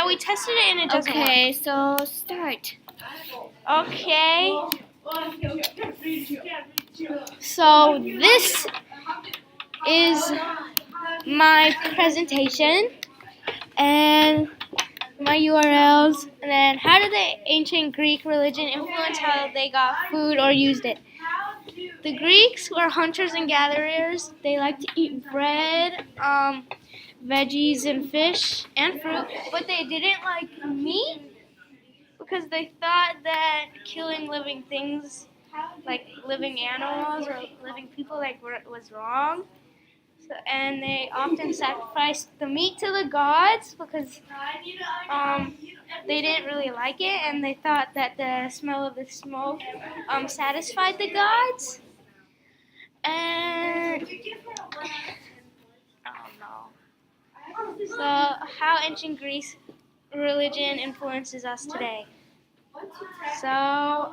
Yeah, we tested it and it doesn't work. Okay, so start. Okay. So this is my presentation and my URLs, and then how did the ancient Greek religion influence how they got food or used it? The Greeks were hunters and gatherers. They liked to eat bread, veggies and fish and fruit, but they didn't like meat because they thought that killing living things, like living animals or living people, was wrong. So, and they often sacrificed the meat to the gods because they didn't really like it, and they thought that the smell of the smoke satisfied the gods. And I don't know. So, how ancient Greece religion influences us today. So,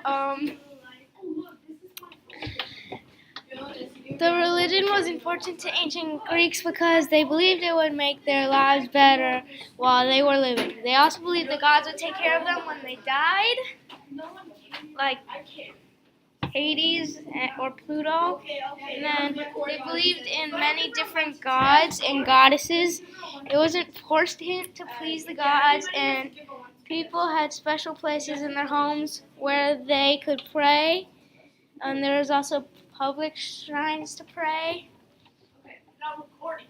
the religion was important to ancient Greeks because they believed it would make their lives better while they were living. They also believed the gods would take care of them when they died, like Hades or Pluto. And then they believed in many different gods and goddesses. It wasn't forced to please the gods, and people had special places in their homes where they could pray. And there was also public shrines to pray.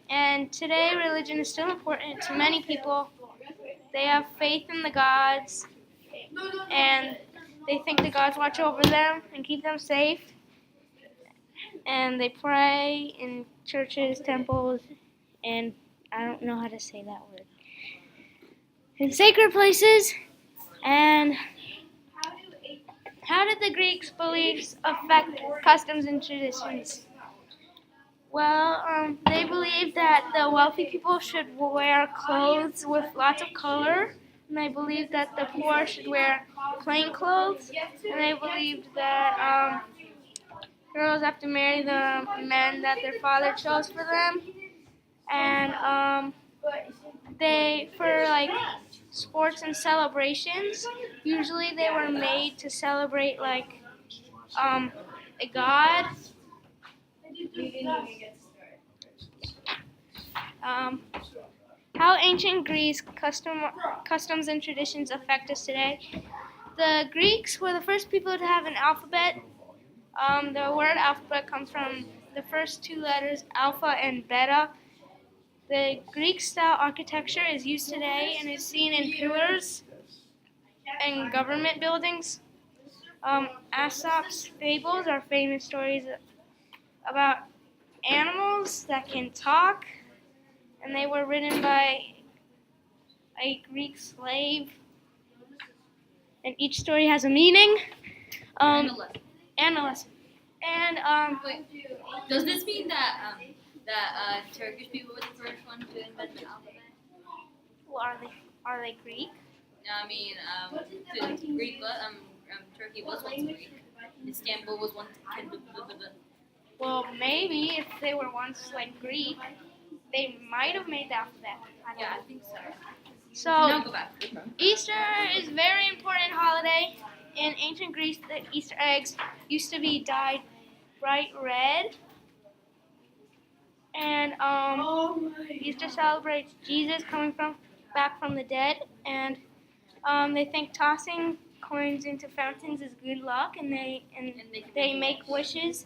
And today, religion is still important to many people. They have faith in the gods, and they think the gods watch over them and keep them safe. And they pray in churches, temples, and I don't know how to say that word. In sacred places. And how did the Greeks' beliefs affect customs and traditions? Well, they believed that the wealthy people should wear clothes with lots of color, and they believed that the poor should wear plain clothes, and they believed that girls have to marry the men that their father chose for them, and for like sports and celebrations, usually they were made to celebrate like a god. How ancient Greece customs and traditions affect us today. The Greeks were the first people to have an alphabet. The word alphabet comes from the first two letters, alpha and beta. The Greek-style architecture is used today and is seen in pillars and government buildings. Aesop's fables are famous stories about animals that can talk, and they were written by a Greek slave. And each story has a meaning. And a lesson. And Wait, does this mean that Turkish people were the first one to invent the alphabet? well, are they Greek? No, I mean, Turkey was once Greek. Istanbul was once. Well, maybe if they were once like Greek, they might have made the alphabet. I think so. So Now go back. Easter is a very important holiday. In ancient Greece, the Easter eggs used to be dyed bright red. And Easter celebrates Jesus coming back from the dead. And they think tossing coins into fountains is good luck, and they make wishes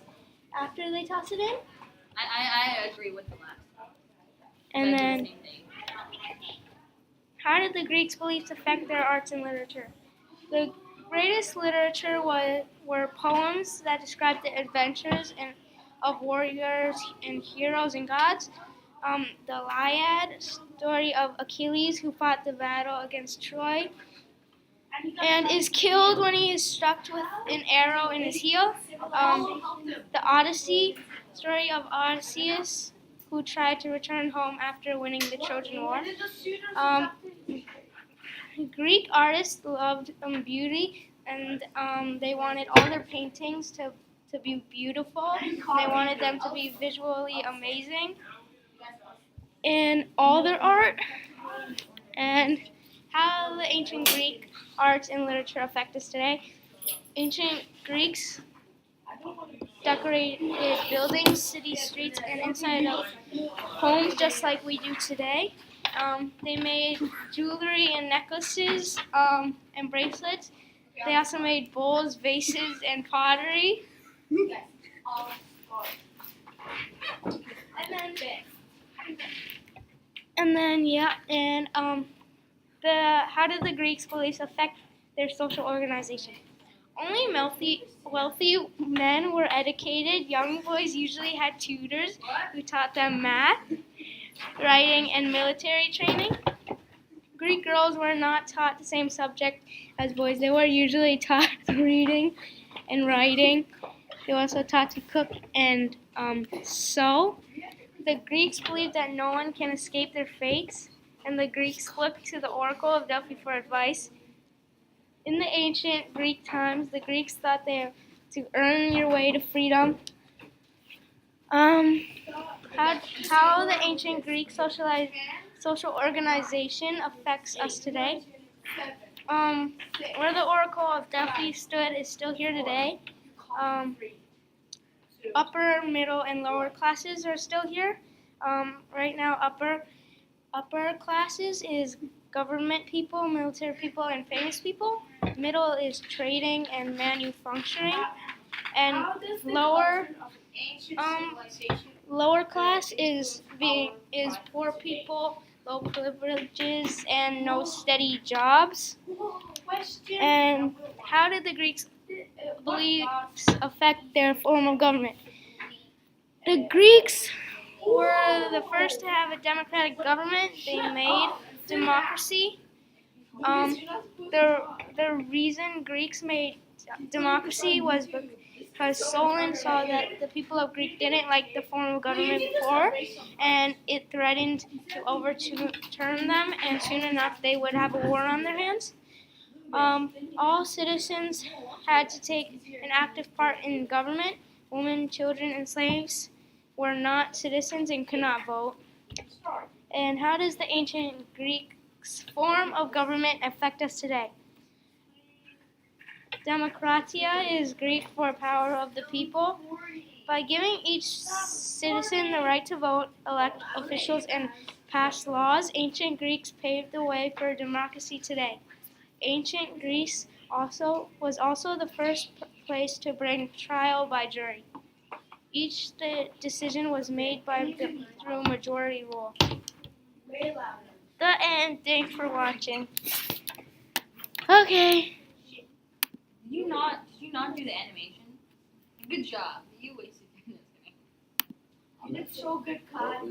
after they toss it in. I agree with the last. And I do then, the same thing. how did the Greeks' beliefs affect their arts and literature? The greatest literature were poems that described the adventures of warriors and heroes and gods. The Iliad, story of Achilles who fought the battle against Troy and is killed when he is struck with an arrow in his heel. The Odyssey, story of Odysseus who tried to return home after winning the Trojan War. Greek artists loved beauty, and they wanted all their paintings to be beautiful. They wanted them to be visually amazing in all their art. And how the ancient Greek arts and literature affect us today. Ancient Greeks decorated buildings, cities, streets, and inside of homes just like we do today. They made jewelry and necklaces and bracelets. They also made bowls, vases, and pottery. How did the Greeks' beliefs affect their social organization? Only wealthy men were educated. Young boys usually had tutors who taught them math, writing, and military training. Greek girls were not taught the same subject as boys. They were usually taught reading and writing. They were also taught to cook and sew. The Greeks believed that no one can escape their fates, and the Greeks looked to the Oracle of Delphi for advice. In the ancient Greek times, the Greeks thought they had to earn your way to freedom. How the ancient Greek social organization affects us today. Where the Oracle of Delphi stood is still here today. Upper, middle, and lower classes are still here. Right now, upper classes is government people, military people, and famous people. Middle is trading and manufacturing, and lower class is poor people, low privileges, and no steady jobs. And how did the Greeks' beliefs affect their form of government? The Greeks were the first to have a democratic government. They made democracy. The reason Greeks made democracy was because Solon saw that the people of Greece didn't like the form of government before, and it threatened to overturn them, and soon enough they would have a war on their hands. All citizens had to take an active part in government. Women, children, and slaves were not citizens and could not vote. And how does the ancient Greeks' form of government affect us today? Demokratia is Greek for power of the people. By giving each citizen the right to vote, elect officials, and pass laws, ancient Greeks paved the way for democracy today. Ancient Greece was also the first place to bring trial by jury. Each decision was made through majority rule. The end. Thanks for watching. Okay. Did you not do the animation? Good job. You wasted 10 minutes. You did so good, Kyle.